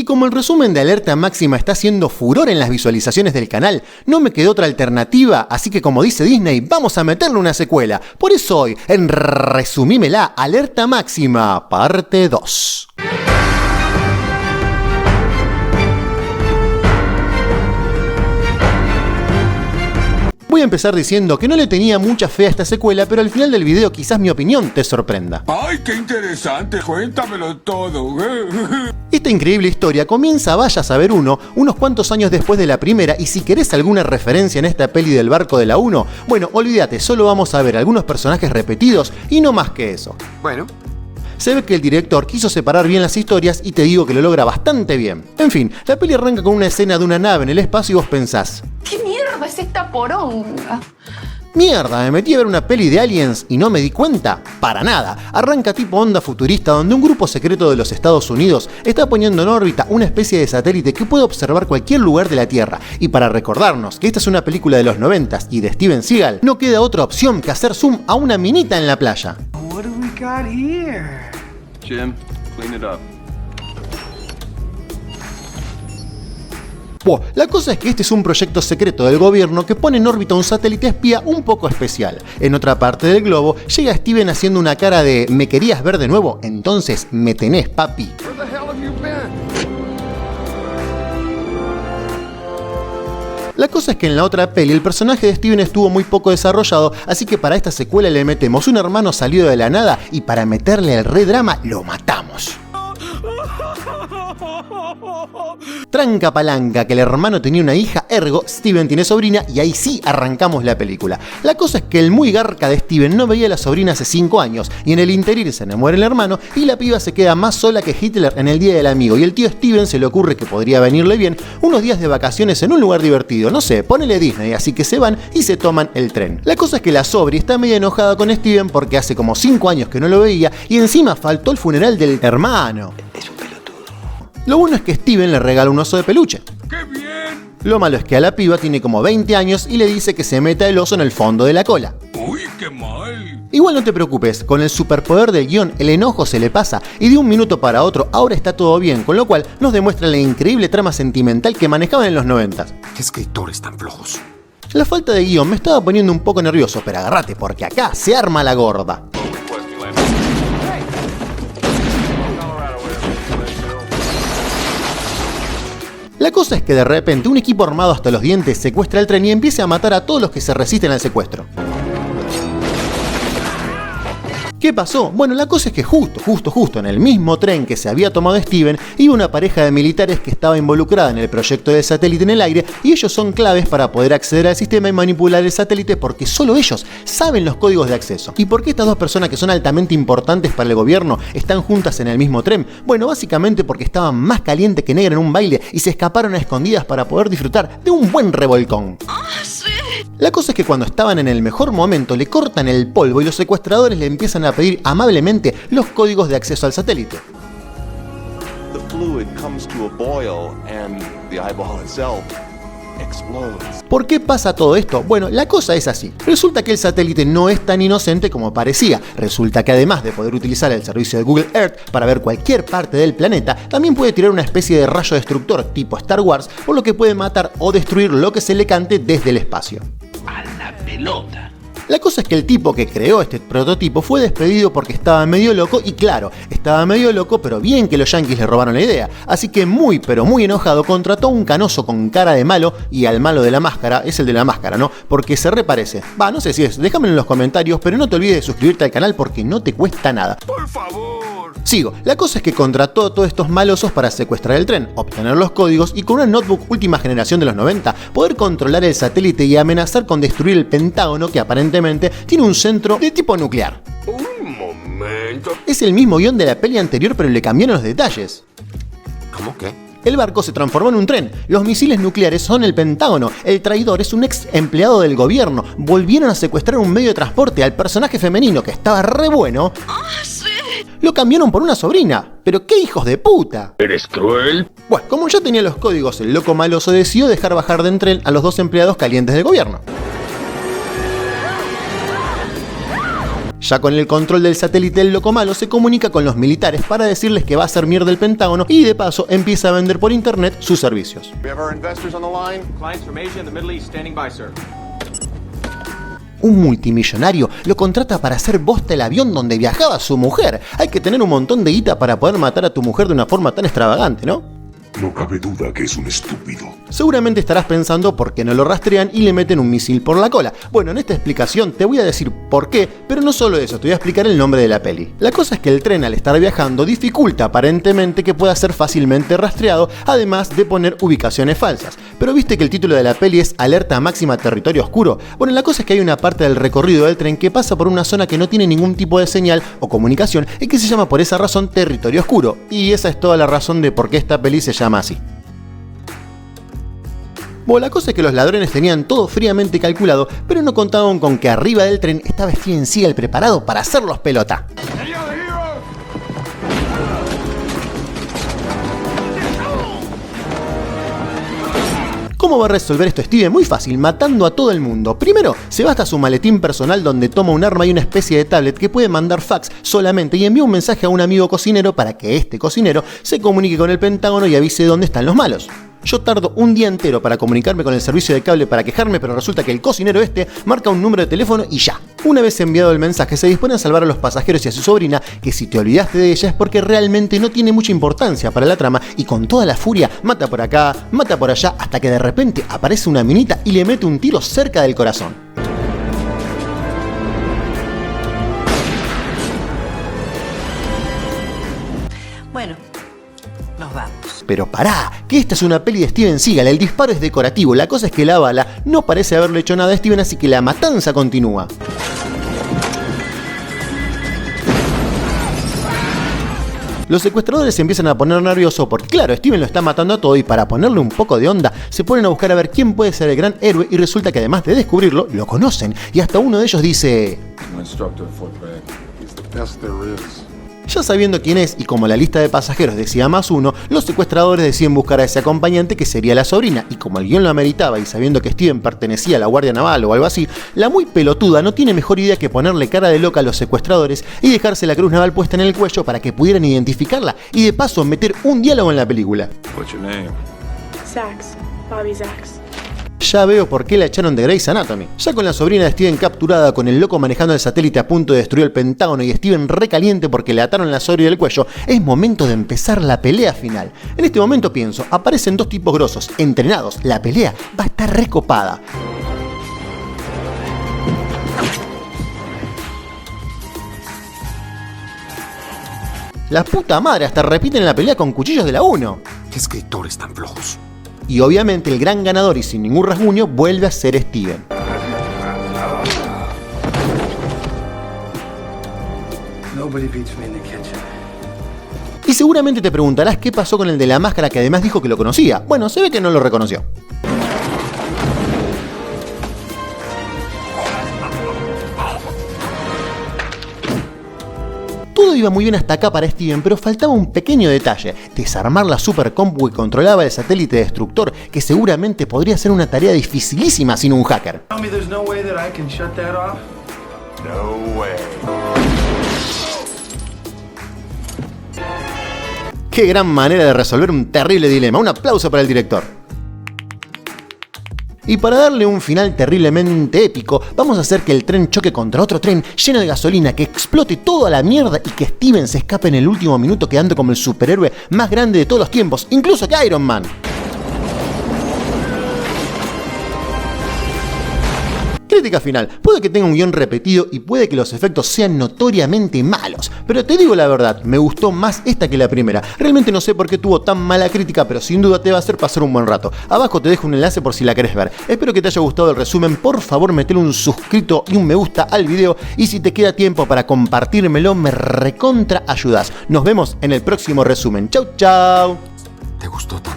como el resumen de Alerta Máxima está haciendo furor en las visualizaciones del canal, no me quedó otra alternativa, así que como dice Disney, vamos a meterle una secuela. Por eso hoy, en Resumímela, Alerta Máxima, parte 2. Voy a empezar diciendo que no le tenía mucha fe a esta secuela, pero al final del video quizás mi opinión te sorprenda. ¡Ay, qué interesante! Cuéntamelo todo. Esta increíble historia comienza, vaya a saber unos cuantos años después de la primera, y si querés alguna referencia en esta peli del barco de la 1, bueno, olvídate, solo vamos a ver algunos personajes repetidos y no más que eso. Bueno. Se ve que el director quiso separar bien las historias y te digo que lo logra bastante bien. En fin, la peli arranca con una escena de una nave en el espacio y vos pensás: ¿qué mierda es esta poronga? Mierda, me metí a ver una peli de aliens y no me di cuenta. Para nada. Arranca tipo onda futurista donde un grupo secreto de los Estados Unidos está poniendo en órbita una especie de satélite que puede observar cualquier lugar de la Tierra. Y para recordarnos que esta es una película de los 90s y de Steven Seagal, no queda otra opción que hacer zoom a una minita en la playa. What do we got here? Jim, clean it up. La cosa es que este es un proyecto secreto del gobierno que pone en órbita un satélite espía un poco especial. En otra parte del globo llega Steven haciendo una cara de ¿me querías ver de nuevo? Entonces me tenés, papi. La cosa es que en la otra peli el personaje de Steven estuvo muy poco desarrollado, así que para esta secuela le metemos un hermano salido de la nada y para meterle el re drama lo matamos. Tranca palanca que el hermano tenía una hija, ergo Steven tiene sobrina y ahí sí arrancamos la película. La cosa es que el muy garca de Steven no veía a la sobrina hace 5 años y en el interín se le muere el hermano y la piba se queda más sola que Hitler en el día del amigo y el tío Steven se le ocurre que podría venirle bien unos días de vacaciones en un lugar divertido, no sé, ponele Disney, así que se van y se toman el tren. La cosa es que la sobri está medio enojada con Steven porque hace como 5 años que no lo veía y encima faltó el funeral del hermano. Lo bueno es que Steven le regala un oso de peluche. ¡Qué bien! Lo malo es que a la piba tiene como 20 años y le dice que se meta el oso en el fondo de la cola. ¡Uy, qué mal! Igual no te preocupes, con el superpoder del guión el enojo se le pasa y de un minuto para otro ahora está todo bien, con lo cual nos demuestra la increíble trama sentimental que manejaban en los 90s. ¿Qué escritores tan flojos? La falta de guión me estaba poniendo un poco nervioso, pero agárrate porque acá se arma la gorda. La cosa es que de repente un equipo armado hasta los dientes secuestra el tren y empieza a matar a todos los que se resisten al secuestro. ¿Qué pasó? Bueno, la cosa es que justo en el mismo tren que se había tomado Steven iba una pareja de militares que estaba involucrada en el proyecto del satélite en el aire y ellos son claves para poder acceder al sistema y manipular el satélite porque solo ellos saben los códigos de acceso. ¿Y por qué estas dos personas que son altamente importantes para el gobierno están juntas en el mismo tren? Bueno, básicamente porque estaban más calientes que negra en un baile y se escaparon a escondidas para poder disfrutar de un buen revolcón. La cosa es que cuando estaban en el mejor momento le cortan el polvo y los secuestradores le empiezan a pedir amablemente los códigos de acceso al satélite. The fluid comes to a boil and the eyeball itself explodes. ¿Por qué pasa todo esto? Bueno, la cosa es así. Resulta que el satélite no es tan inocente como parecía. Resulta que además de poder utilizar el servicio de Google Earth para ver cualquier parte del planeta, también puede tirar una especie de rayo destructor tipo Star Wars, por lo que puede matar o destruir lo que se le cante desde el espacio. ¡A la pelota! La cosa es que el tipo que creó este prototipo fue despedido porque estaba medio loco y claro, estaba medio loco pero bien que los yankees le robaron la idea, así que muy pero muy enojado contrató a un canoso con cara de malo y al malo de la máscara es el de la máscara, ¿no? Porque se reparece. No sé si es, déjamelo en los comentarios, pero no te olvides de suscribirte al canal porque no te cuesta nada. ¡Por favor! Sigo, la cosa es que contrató a todos estos malosos para secuestrar el tren, obtener los códigos y con una notebook última generación de los 90 poder controlar el satélite y amenazar con destruir el Pentágono que aparentemente tiene un centro de tipo nuclear. Un momento. Es el mismo guión de la peli anterior pero le cambiaron los detalles. ¿Cómo qué? El barco se transformó en un tren, los misiles nucleares son el Pentágono, el traidor es un ex empleado del gobierno, volvieron a secuestrar un medio de transporte al personaje femenino que estaba re bueno. Lo cambiaron por una sobrina. ¡Pero qué hijos de puta! ¿Eres cruel? Bueno, como ya tenía los códigos, el loco maloso decidió dejar bajar del tren a los dos empleados calientes del gobierno. Ya con el control del satélite, el loco malo se comunica con los militares para decirles que va a hacer mierda el Pentágono y de paso empieza a vender por internet sus servicios. We have our investors on the line. Clients from Asia and the Middle East standing by, sir. Un multimillonario lo contrata para hacer bosta el avión donde viajaba su mujer. Hay que tener un montón de guita para poder matar a tu mujer de una forma tan extravagante, ¿no? No cabe duda que es un estúpido. Seguramente estarás pensando por qué no lo rastrean y le meten un misil por la cola. Bueno, en esta explicación te voy a decir por qué, pero no solo eso, te voy a explicar el nombre de la peli. La cosa es que el tren, al estar viajando, dificulta aparentemente que pueda ser fácilmente rastreado, además de poner ubicaciones falsas. Pero viste que el título de la peli es Alerta Máxima Territorio Oscuro. Bueno, la cosa es que hay una parte del recorrido del tren que pasa por una zona que no tiene ningún tipo de señal o comunicación y que se llama por esa razón Territorio Oscuro. Y esa es toda la razón de por qué esta peli se llama así. Bueno, la cosa es que los ladrones tenían todo fríamente calculado, pero no contaban con que arriba del tren estaba Steven Seagal preparado para hacerlos pelota. ¿Cómo va a resolver esto Steven? Muy fácil, matando a todo el mundo. Primero, se va hasta su maletín personal donde toma un arma y una especie de tablet que puede mandar fax solamente y envía un mensaje a un amigo cocinero para que este cocinero se comunique con el Pentágono y avise dónde están los malos. Yo tardo un día entero para comunicarme con el servicio de cable para quejarme, pero resulta que el cocinero marca un número de teléfono y ya. Una vez enviado el mensaje, se dispone a salvar a los pasajeros y a su sobrina, que si te olvidaste de ella es porque realmente no tiene mucha importancia para la trama, y con toda la furia mata por acá, mata por allá, hasta que de repente aparece una minita y le mete un tiro cerca del corazón. Bueno, nos vamos. Pero pará, que esta es una peli de Steven Seagal, el disparo es decorativo, la cosa es que la bala no parece haberle hecho nada a Steven, así que la matanza continúa. Los secuestradores se empiezan a poner nerviosos porque claro, Steven lo está matando a todo y para ponerle un poco de onda se ponen a buscar a ver quién puede ser el gran héroe y resulta que además de descubrirlo, lo conocen y hasta uno de ellos dice... Ya sabiendo quién es y como la lista de pasajeros decía +1, los secuestradores deciden buscar a ese acompañante que sería la sobrina y como el guión lo ameritaba y sabiendo que Steven pertenecía a la Guardia Naval o algo así, la muy pelotuda no tiene mejor idea que ponerle cara de loca a los secuestradores y dejarse la cruz naval puesta en el cuello para que pudieran identificarla y de paso meter un diálogo en la película. What's your name? Sax. Bobby Sax. Ya veo por qué la echaron de Grey's Anatomy. Ya con la sobrina de Steven capturada, con el loco manejando el satélite a punto de destruir el Pentágono y Steven recaliente porque le ataron la soga del cuello, es momento de empezar la pelea final. En este momento pienso, aparecen dos tipos grosos, entrenados, la pelea va a estar recopada. La puta madre, hasta repiten la pelea con cuchillos de la 1. ¿Qué escritores tan flojos? Y obviamente el gran ganador y sin ningún rasguño vuelve a ser Steven. Y seguramente te preguntarás qué pasó con el de la máscara que además dijo que lo conocía. Bueno, se ve que no lo reconoció. Todo iba muy bien hasta acá para Steven, pero faltaba un pequeño detalle: desarmar la supercompu que controlaba el satélite destructor, que seguramente podría ser una tarea dificilísima sin un hacker. Qué gran manera de resolver un terrible dilema. Un aplauso para el director. Y para darle un final terriblemente épico, vamos a hacer que el tren choque contra otro tren lleno de gasolina, que explote toda la mierda y que Steven se escape en el último minuto quedando como el superhéroe más grande de todos los tiempos, incluso que Iron Man. Crítica final: puede que tenga un guión repetido y puede que los efectos sean notoriamente malos, pero te digo la verdad, me gustó más esta que la primera. Realmente no sé por qué tuvo tan mala crítica, pero sin duda te va a hacer pasar un buen rato. Abajo te dejo un enlace por si la querés ver. Espero que te haya gustado el resumen. Por favor, metele un suscrito y un me gusta al video, y si te queda tiempo para compartírmelo, me recontra ayudás. Nos vemos en el próximo resumen. Chau chau. ¿Te gustó tanto?